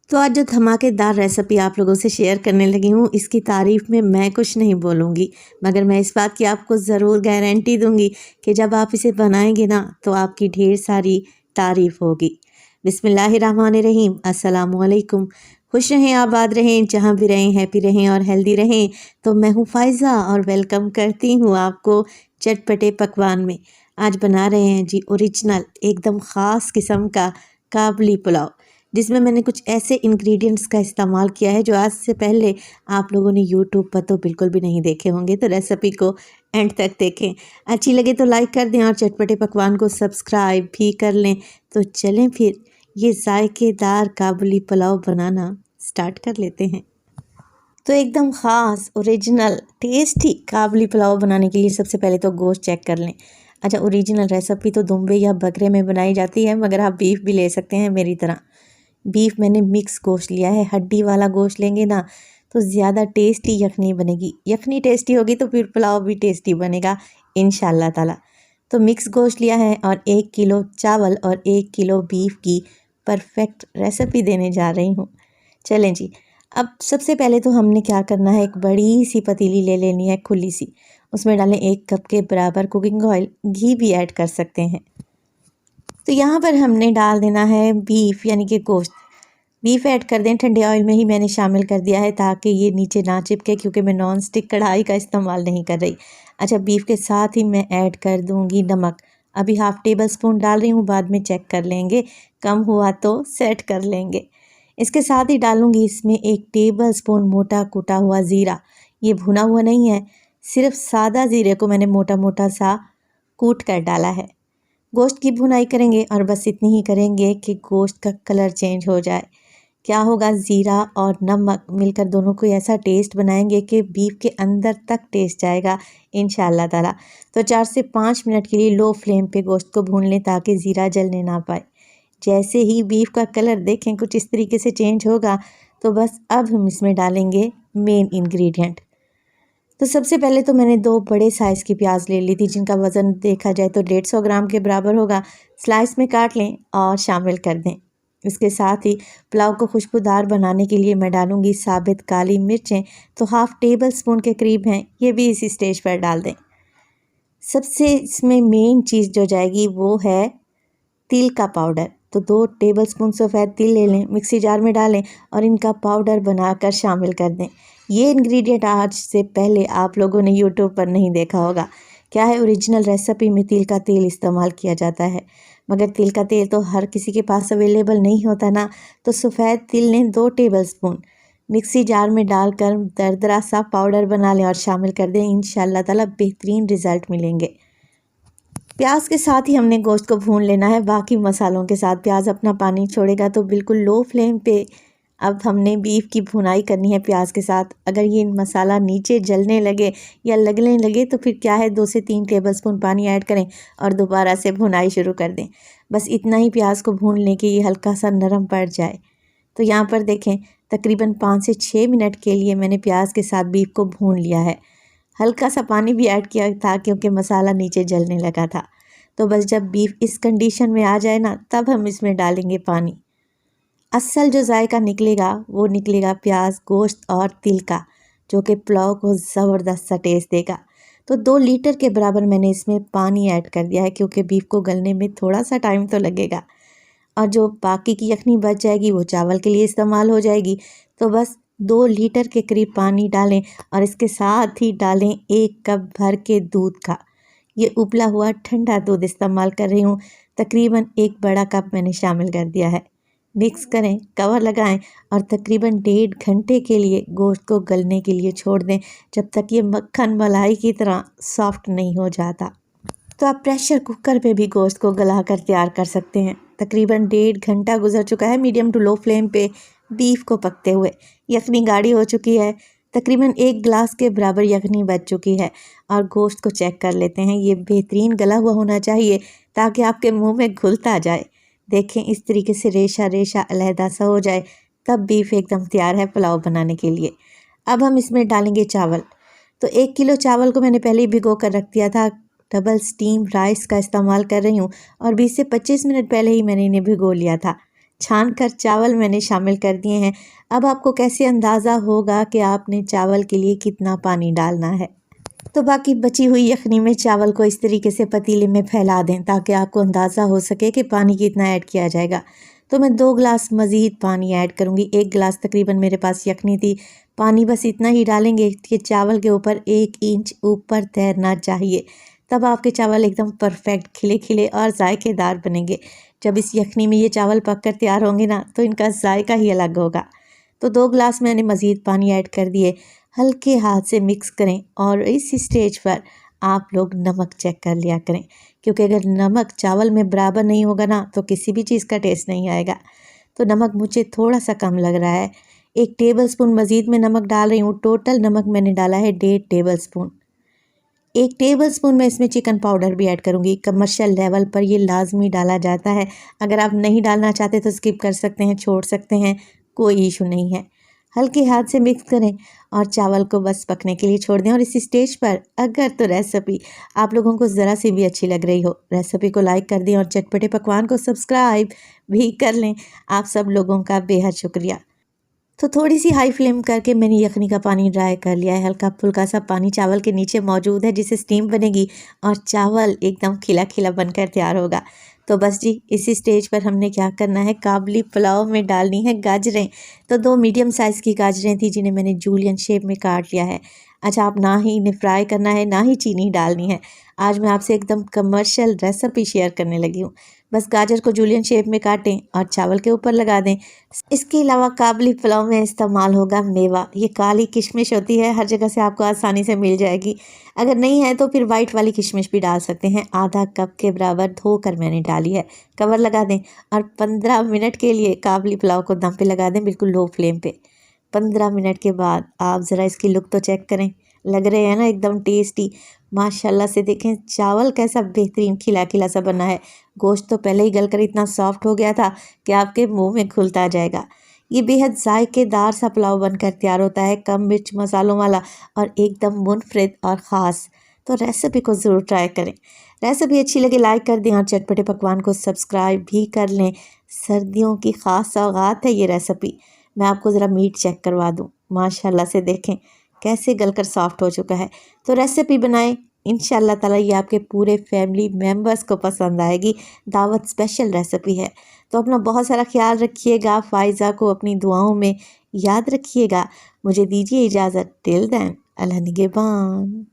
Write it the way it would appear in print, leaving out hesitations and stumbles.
तो आज जो धमाकेदार रेसिपी आप लोगों से शेयर करने लगी हूँ, इसकी तारीफ़ में मैं कुछ नहीं बोलूँगी, मगर मैं इस बात की आपको ज़रूर गारंटी दूँगी कि जब आप इसे बनाएंगे ना तो आपकी ढेर सारी तारीफ़ होगी। बिस्मिल्लाहिर्रहमानिर्रहीम, अस्सलामुअलैकुम। खुश रहें, आबाद रहें, जहाँ भी रहें हैप्पी रहें और हेल्दी रहें। तो मैं हूँ फ़ाइज़ा और वेलकम करती हूँ आपको चटपटे पकवान में। आज बना रहे हैं जी ओरिजिनल एकदम ख़ास किस्म का काबुली पुलाव, जिसमें मैंने कुछ ऐसे इंग्रेडिएंट्स का इस्तेमाल किया है जो आज से पहले आप लोगों ने यूट्यूब पर तो बिल्कुल भी नहीं देखे होंगे। तो रेसिपी को एंड तक देखें, अच्छी लगे तो लाइक कर दें और चटपटे पकवान को सब्सक्राइब भी कर लें। तो चलें फिर ये जायकेदार काबुली पुलाव बनाना स्टार्ट कर लेते हैं। तो एकदम ख़ास ओरिजिनल टेस्टी काबुली पुलाव बनाने के लिए सबसे पहले तो गोश्त चेक कर लें। अच्छा, ओरिजिनल रेसिपी तो दुम्बे या बकरे में बनाई जाती है, मगर आप बीफ भी ले सकते हैं मेरी तरह। बीफ मैंने मिक्स गोश्त लिया है, हड्डी वाला गोश्त लेंगे ना तो ज़्यादा टेस्टी यखनी बनेगी। यखनी टेस्टी होगी तो फिर पुलाव भी टेस्टी बनेगा इंशाल्लाह ताला। तो मिक्स गोश्त लिया है और 1 किलो चावल और 1 किलो बीफ की परफेक्ट रेसिपी देने जा रही हूँ। चलें जी, अब सबसे पहले तो हमने क्या करना है, एक बड़ी सी पतीली ले लेनी है खुली सी, उसमें डालें 1 कप के बराबर कुकिंग ऑयल, घी भी ऐड कर सकते हैं। तो यहाँ पर हमने डाल देना है बीफ यानी कि गोश्त। बीफ ऐड कर दें, ठंडे ऑयल में ही मैंने शामिल कर दिया है ताकि ये नीचे ना चिपके, क्योंकि मैं नॉन स्टिक कढ़ाई का इस्तेमाल नहीं कर रही। अच्छा, बीफ के साथ ही मैं ऐड कर दूँगी नमक। अभी हाफ़ टेबल स्पून डाल रही हूँ, बाद में चेक कर लेंगे, कम हुआ तो सेट कर लेंगे। इसके साथ ही डालूँगी इसमें 1 टेबल स्पून मोटा कूटा हुआ ज़ीरा। ये भुना हुआ नहीं है, सिर्फ सादा ज़ीरे को मैंने मोटा मोटा सा कूट कर डाला है। गोश्त की भुनाई करेंगे और बस इतनी ही करेंगे कि गोश्त का कलर चेंज हो जाए। क्या होगा, ज़ीरा और नमक मिलकर दोनों को ऐसा टेस्ट बनाएंगे कि बीफ के अंदर तक टेस्ट जाएगा इंशाल्लाह ताला। तो 4 से 5 मिनट के लिए लो फ्लेम पे गोश्त को भून लें ताकि ज़ीरा जलने ना पाए। जैसे ही बीफ का कलर देखें कुछ इस तरीके से चेंज होगा तो बस अब हम इसमें डालेंगे मेन इंग्रेडिएंट। तो सबसे पहले तो मैंने 2 बड़े साइज़ की प्याज ले ली थी, जिनका वज़न देखा जाए तो 150 ग्राम के बराबर होगा। स्लाइस में काट लें और शामिल कर दें। इसके साथ ही पुलाव को खुशबूदार बनाने के लिए मैं डालूँगी साबित काली मिर्चें, तो हाफ़ टेबल स्पून के करीब हैं, ये भी इसी स्टेज पर डाल दें। सबसे इसमें मेन चीज़ जो जाएगी वो है तिल का पाउडर। तो 2 टेबल स्पून सफ़ेद तिल ले लें, मिक्सी जार में डालें और इनका पाउडर बनाकर शामिल कर दें। ये इंग्रेडिएंट आज से पहले आप लोगों ने यूट्यूब पर नहीं देखा होगा। क्या है, ओरिजिनल रेसिपी में तिल का तेल इस्तेमाल किया जाता है, मगर तिल का तेल तो हर किसी के पास अवेलेबल नहीं होता ना। तो सफ़ेद तिल ने 2 टेबल स्पून मिक्सी जार में डालकर दरदरा सा पाउडर बना लें और शामिल कर दें। इंशाल्लाह ताला बेहतरीन रिज़ल्ट मिलेंगे। प्याज के साथ ही हमने गोश्त को भून लेना है बाकी मसालों के साथ। प्याज अपना पानी छोड़ेगा तो बिल्कुल लो फ्लेम पे अब हमने बीफ की भुनाई करनी है प्याज के साथ। अगर ये मसाला नीचे जलने लगे या लगने लगे तो फिर क्या है, 2 से 3 टेबलस्पून पानी ऐड करें और दोबारा से भुनाई शुरू कर दें। बस इतना ही प्याज को भून लें कि ये हल्का सा नरम पड़ जाए। तो यहाँ पर देखें, तकरीबन 5 से 6 मिनट के लिए मैंने प्याज के साथ बीफ को भून लिया है। हल्का सा पानी भी ऐड किया था क्योंकि मसाला नीचे जलने लगा था। तो बस जब बीफ इस कंडीशन में आ जाए ना, तब हम इसमें डालेंगे पानी। असल जो जायका निकलेगा वो निकलेगा प्याज, गोश्त और तिल का, जो कि पुलाव को ज़बरदस्त सा टेस्ट देगा। तो 2 लीटर के बराबर मैंने इसमें पानी ऐड कर दिया है, क्योंकि बीफ को गलने में थोड़ा सा टाइम तो लगेगा और जो बाकी की यखनी बच जाएगी वो चावल के लिए इस्तेमाल हो जाएगी। तो बस 2 लीटर के करीब पानी डालें और इसके साथ ही डालें 1 कप भर के दूध का। ये उबला हुआ ठंडा दूध इस्तेमाल कर रही हूँ, तकरीबन 1 बड़ा कप मैंने शामिल कर दिया है। मिक्स करें, कवर लगाएं और तकरीबन 1.5 घंटे के लिए गोश्त को गलने के लिए छोड़ दें, जब तक ये मक्खन मलाई की तरह सॉफ्ट नहीं हो जाता। तो आप प्रेशर कुकर पे भी गोश्त को गला कर तैयार कर सकते हैं। तकरीबन 1.5 घंटा गुजर चुका है मीडियम टू लो फ्लेम पे बीफ को पकते हुए। यखनी गाढ़ी हो चुकी है, तकरीबन 1 गिलास के बराबर यखनी बच चुकी है। और गोश्त को चेक कर लेते हैं, ये बेहतरीन गला हुआ होना चाहिए ताकि आपके मुंह में घुलता जाए। देखें, इस तरीके से रेशा रेशा अलहदा सा हो जाए, तब बीफ एकदम तैयार है पुलाव बनाने के लिए। अब हम इसमें डालेंगे चावल। तो 1 किलो चावल को मैंने पहले ही भिगो कर रख दिया था। डबल स्टीम राइस का इस्तेमाल कर रही हूँ और 20 से 25 मिनट पहले ही मैंने इन्हें भिगो लिया था। छान कर चावल मैंने शामिल कर दिए हैं। अब आपको कैसे अंदाज़ा होगा कि आपने चावल के लिए कितना पानी डालना है। तो बाकी बची हुई यखनी में चावल को इस तरीके से पतीले में फैला दें ताकि आपको अंदाज़ा हो सके कि पानी कितना ऐड किया जाएगा। तो मैं 2 गिलास मज़ीद पानी ऐड करूँगी। 1 गिलास तकरीबन मेरे पास यखनी थी। पानी बस इतना ही डालेंगे कि चावल के ऊपर 1 इंच ऊपर तैरना चाहिए, तब आपके चावल एकदम परफेक्ट खिले खिले और जायकेदार बनेंगे। जब इस यखनी में ये चावल पक कर तैयार होंगे ना, तो इनका जायका ही अलग होगा। तो 2 गिलास मैंने मज़ीद पानी ऐड कर दिए। हल्के हाथ से मिक्स करें और इस स्टेज पर आप लोग नमक चेक कर लिया करें, क्योंकि अगर नमक चावल में बराबर नहीं होगा ना, तो किसी भी चीज़ का टेस्ट नहीं आएगा। तो नमक मुझे थोड़ा सा कम लग रहा है। 1 टेबलस्पून मज़ीद में नमक डाल रही हूँ। टोटल नमक मैंने डाला है 1.5 टेबलस्पून। 1 टेबलस्पून मैं इसमें चिकन पाउडर भी ऐड करूँगी। कमर्शियल लेवल पर ये लाजमी डाला जाता है। अगर आप नहीं डालना चाहते तो स्किप कर सकते हैं, छोड़ सकते हैं, कोई इशू नहीं है। हल्के हाथ से मिक्स करें और चावल को बस पकने के लिए छोड़ दें। और इस स्टेज पर अगर तो रेसिपी आप लोगों को ज़रा सी भी अच्छी लग रही हो, रेसिपी को लाइक कर दें और चटपटे पकवान को सब्सक्राइब भी कर लें। आप सब लोगों का बेहद शुक्रिया। तो थोड़ी सी हाई फ्लेम करके मैंने यखनी का पानी ड्राई कर लिया है। हल्का फुल्का सा पानी चावल के नीचे मौजूद है, जिससे स्टीम बनेगी और चावल एकदम खिला खिला बनकर तैयार होगा। तो बस जी, इसी स्टेज पर हमने क्या करना है, काबली पुलाव में डालनी है गाजरें। तो 2 मीडियम साइज़ की गाजरें थी, जिन्हें मैंने जूलियन शेप में काट लिया है। अच्छा, आप ना ही इन्हें फ्राई करना है, ना ही चीनी डालनी है। आज मैं आपसे एकदम कमर्शियल रेसिपी शेयर करने लगी हूँ। बस गाजर को जूलियन शेप में काटें और चावल के ऊपर लगा दें। इसके अलावा काबली पुलाव में इस्तेमाल होगा मेवा। ये काली किशमिश होती है, हर जगह से आपको आसानी से मिल जाएगी। अगर नहीं है तो फिर वाइट वाली किशमिश भी डाल सकते हैं। आधा कप के बराबर धोकर मैंने डाली है। कवर लगा दें और 15 मिनट के लिए काबली पुलाव को दम पे लगा दें, बिल्कुल लो फ्लेम पे। 15 मिनट के बाद आप ज़रा इसकी लुक तो चेक करें। लग रहे हैं ना एकदम टेस्टी। माशाल्लाह से देखें चावल कैसा बेहतरीन खिला खिला सा बना है। गोश्त तो पहले ही गलकर इतना सॉफ्ट हो गया था कि आपके मुंह में घुलता जाएगा। ये बेहद जायकेदार सा पुलाव बनकर तैयार होता है, कम मिर्च मसालों वाला और एकदम मुनफरिद और ख़ास। तो रेसिपी को ज़रूर ट्राई करें। रेसिपी अच्छी लगे लाइक कर दें और चटपटे पकवान को सब्सक्राइब भी कर लें। सर्दियों की ख़ास सौगात है ये रेसिपी। मैं आपको ज़रा मीट चेक करवा दूँ। माशाल्लाह से देखें कैसे गलकर सॉफ्ट हो चुका है। तो रेसिपी बनाएं, इंशाल्लाह ताला ये आपके पूरे फैमिली मेम्बर्स को पसंद आएगी। दावत स्पेशल रेसिपी है। तो अपना बहुत सारा ख्याल रखिएगा। फ़ाइज़ा को अपनी दुआओं में याद रखिएगा। मुझे दीजिए इजाज़त। टिल देन, अल्लाह निगहबान।